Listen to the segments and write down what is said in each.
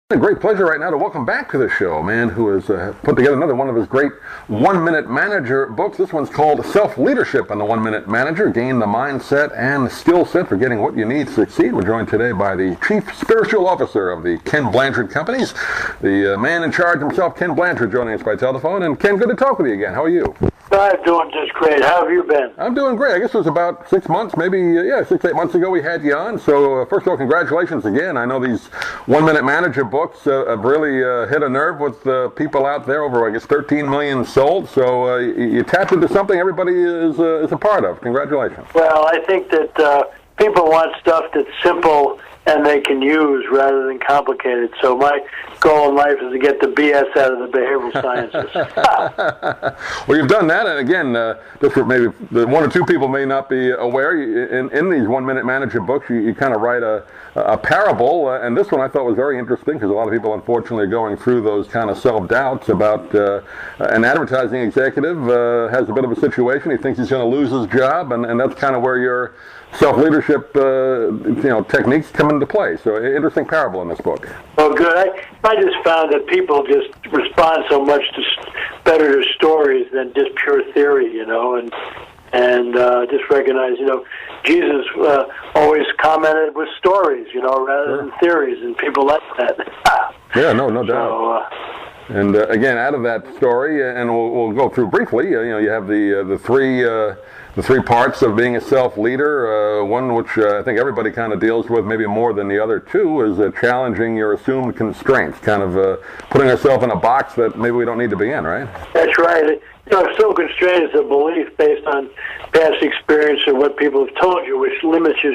A great pleasure right now to welcome back to the show a man who has put together another one of his great one-minute manager books. This one's called Self-Leadership and the One-Minute Manager. Gain the mindset and skill set for getting what you need to succeed. We're joined today by the Chief Spiritual Officer of the Ken Blanchard Companies, the man in charge himself, Ken Blanchard, joining us by telephone. And Ken, good to talk with you again. How are you? I'm doing just great. How have you been? I'm doing great. I guess it was about 6 months, maybe, 6-8 months ago we had you on. So first of all, congratulations again. I know these one-minute manager books have really hit a nerve with people out there. Over, I guess, 13 million sold. So you tapped into something everybody is a part of. Congratulations. Well, I think that people want stuff that's simple and they can use rather than complicated. So my goal in life is to get the BS out of the behavioral sciences. Well, you've done that, and again, just for maybe one or two people may not be aware, in these one-minute manager books, you kind of write a parable, and this one I thought was very interesting because a lot of people, unfortunately, are going through those kind of self-doubts about an advertising executive has a bit of a situation. He thinks he's going to lose his job, and that's kind of where your self-leadership techniques come into play. So interesting parable in this book. Well, good. I just found that people just respond so much better to stories than just pure theory, and just recognize, Jesus always commented with stories, rather than theories, and people like that. Yeah, no doubt. And again, out of that story, and we'll go through briefly. You have the three parts of being a self-leader. One which I think everybody kind of deals with, maybe more than the other two, is challenging your assumed constraints, kind of putting ourselves in a box that maybe we don't need to be in, right? That's right. Assumed constraint is a belief based on past experience or what people have told you, which limits your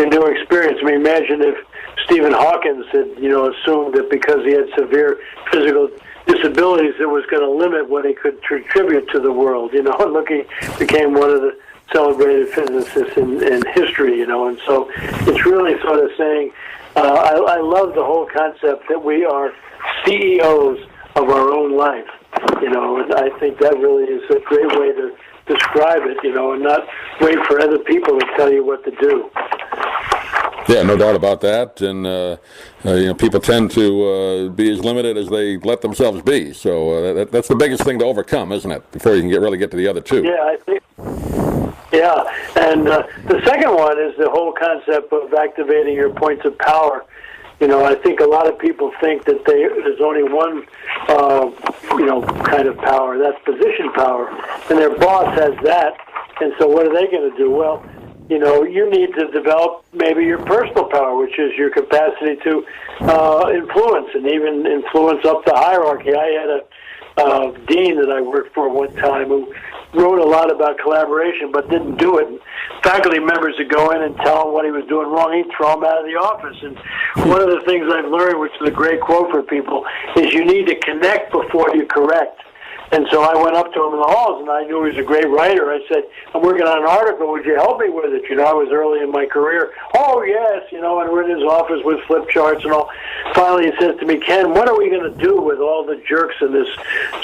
new experience. I mean, imagine if Stephen Hawking had, assumed that because he had severe physical disabilities, it was going to limit what he could contribute to the world. And look, he became one of the celebrated physicists in history. And so it's really sort of saying, I love the whole concept that we are CEOs of our own life. And I think that really is a great way to describe it. And not wait for other people to tell you what to do. Yeah, no doubt about that, and people tend to be as limited as they let themselves be. So that's the biggest thing to overcome, isn't it? Before you can really get to the other two. Yeah, I think. Yeah, and the second one is the whole concept of activating your points of power. I think a lot of people think that there's only one, kind of power. That's position power, and their boss has that. And so, what are they going to do? Well, you need to develop maybe your personal power, which is your capacity to influence and even influence up the hierarchy. I had a dean that I worked for one time who wrote a lot about collaboration but didn't do it. And faculty members would go in and tell him what he was doing wrong. He'd throw him out of the office. And one of the things I've learned, which is a great quote for people, is you need to connect before you correct. And so I went up to him in the halls, and I knew he was a great writer. I said, I'm working on an article. Would you help me with it? I was early in my career. Oh, yes, and we're in his office with flip charts and all. Finally, he says to me, Ken, what are we going to do with all the jerks in this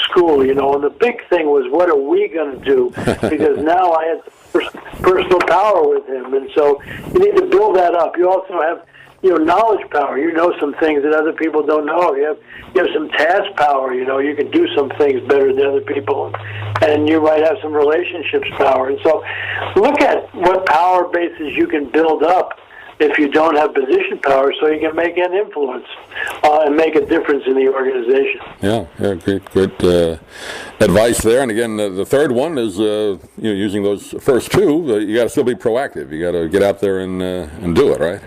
school? And the big thing was, what are we going to do? Because now I had personal power with him. And so you need to build that up. You also have knowledge power. Some things that other people don't know. You have some task power. You can do some things better than other people, and you might have some relationships power. And so, look at what power bases you can build up if you don't have position power, so you can make an influence and make a difference in the organization. Yeah, great advice there. And again, the third one is using those first two. You got to still be proactive. You got to get out there and do it, right?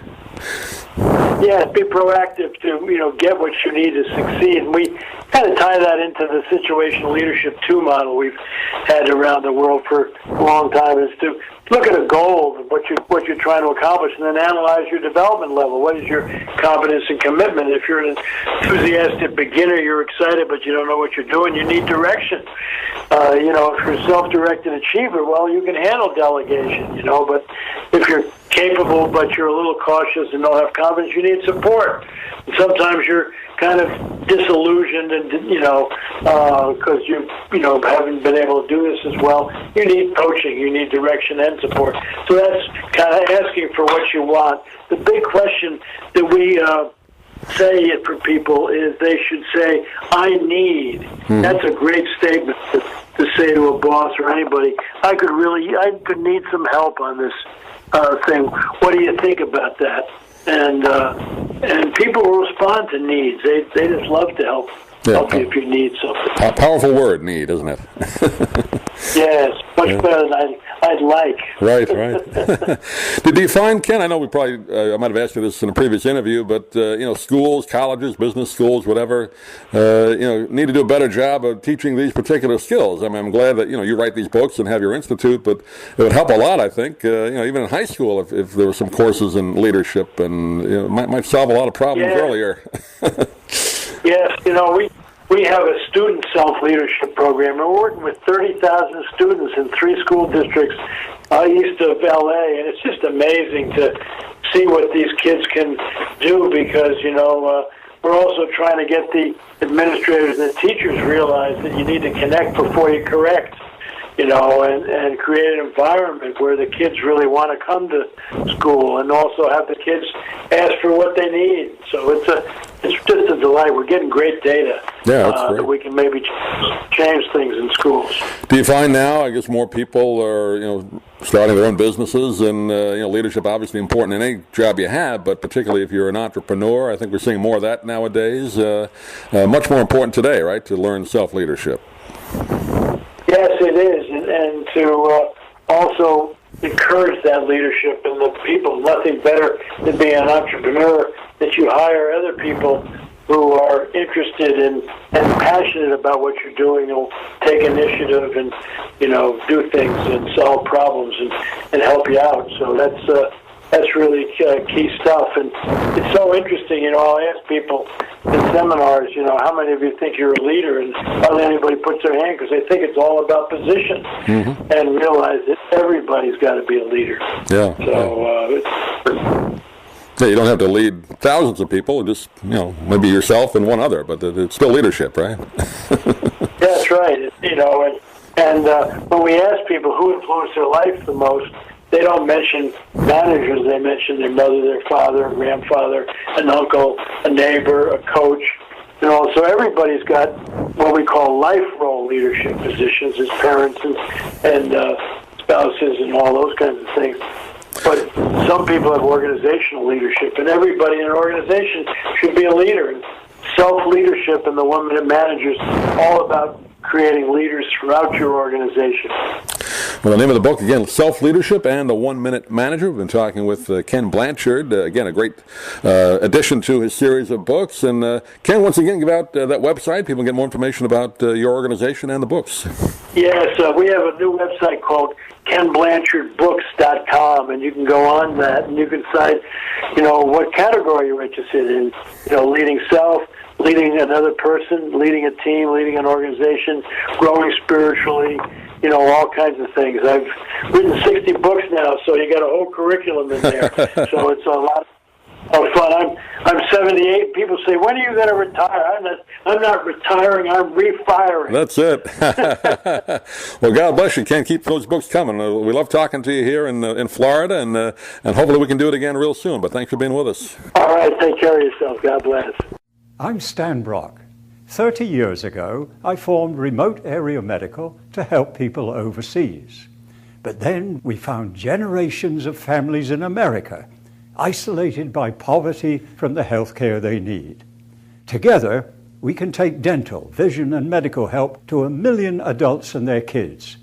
Yeah, be proactive to, get what you need to succeed. And we kind of tie that into the situational leadership 2 model we've had around the world for a long time, is to look at a goal, what you're trying to accomplish, and then analyze your development level. What is your competence and commitment? If you're an enthusiastic beginner, you're excited, but you don't know what you're doing, you need direction. If you're a self-directed achiever, well, you can handle delegation, but if you're capable but you're a little cautious and don't have confidence, you need support. And sometimes you're kind of disillusioned and because you haven't been able to do this as well. You need coaching, you need direction and support. So that's kind of asking for what you want. The big question that we say it for people is they should say, "I need." Mm-hmm. That's a great statement to say to a boss or anybody. I could need some help on this thing. What do you think about that? And people will respond to needs. They just love to help you if you need something. A powerful word, need, isn't it? Yes, much better than I'd like. Right. Did you find, Ken, I know we probably, I might have asked you this in a previous interview, but, schools, colleges, business schools, whatever, need to do a better job of teaching these particular skills. I mean, I'm glad that, you write these books and have your institute, but it would help a lot, I think, even in high school if there were some courses in leadership and, might solve a lot of problems earlier. Yes, we have a student self-leadership program. We're working with 30,000 students in 3 school districts east of L.A., and it's just amazing to see what these kids can do because, we're also trying to get the administrators and the teachers realize that you need to connect before you correct, and create an environment where the kids really want to come to school and also have the kids ask for what they need. So it's just a delight. We're getting great data that we can maybe change things in schools. Do you find now, I guess, more people are, starting their own businesses and, leadership obviously important in any job you have, but particularly if you're an entrepreneur, I think we're seeing more of that nowadays. Much more important today, right, to learn self-leadership. Yes, it is, and to also encourage that leadership in the people. Nothing better than being an entrepreneur that you hire other people who are interested in and passionate about what you're doing. Will take initiative and do things and solve problems and help you out. So that's really key stuff, and it's so interesting. I'll ask people in seminars, how many of you think you're a leader, and hardly anybody puts their hand because they think it's all about position, and realize that everybody's got to be a leader. Yeah. So you don't have to lead thousands of people, just maybe yourself and one other, but it's still leadership, right? That's right. And when we ask people who influenced their life the most, they don't mention managers. They mention their mother, their father, grandfather, an uncle, a neighbor, a coach. So everybody's got what we call life role leadership positions as parents and spouses and all those kinds of things. But some people have organizational leadership, and everybody in an organization should be a leader. And self-leadership and the 1-minute managers all about creating leaders throughout your organization. Well, the name of the book, again, Self-Leadership and the 1-Minute Manager. We've been talking with Ken Blanchard. Again, a great addition to his series of books. And Ken, once again, give out that website. People can get more information about your organization and the books. Yes, we have a new website called KenBlanchardBooks.com, and you can go on that and you can decide, what category you're interested in. Leading self, leading another person, leading a team, leading an organization, growing spiritually, all kinds of things. I've written 60 books now, so you got a whole curriculum in there. So it's a lot of fun. I'm 78. People say, when are you going to retire? I'm not retiring. I'm refiring. That's it. Well, God bless you. Ken, keep those books coming. We love talking to you here in Florida, and hopefully we can do it again real soon. But thanks for being with us. All right. Take care of yourself. God bless. I'm Stan Brock. 30 years ago, I formed Remote Area Medical to help people overseas. But then we found generations of families in America isolated by poverty from the health care they need. Together, we can take dental, vision, and medical help to 1 million adults and their kids,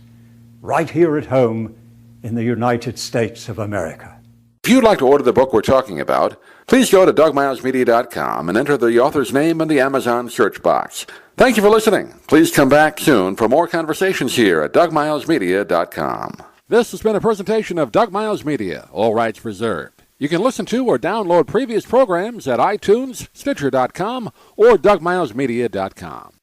right here at home in the United States of America. If you'd like to order the book we're talking about, please go to DougMilesMedia.com and enter the author's name in the Amazon search box. Thank you for listening. Please come back soon for more conversations here at DougMilesMedia.com. This has been a presentation of Doug Miles Media, all rights reserved. You can listen to or download previous programs at iTunes, Stitcher.com, or DougMilesMedia.com.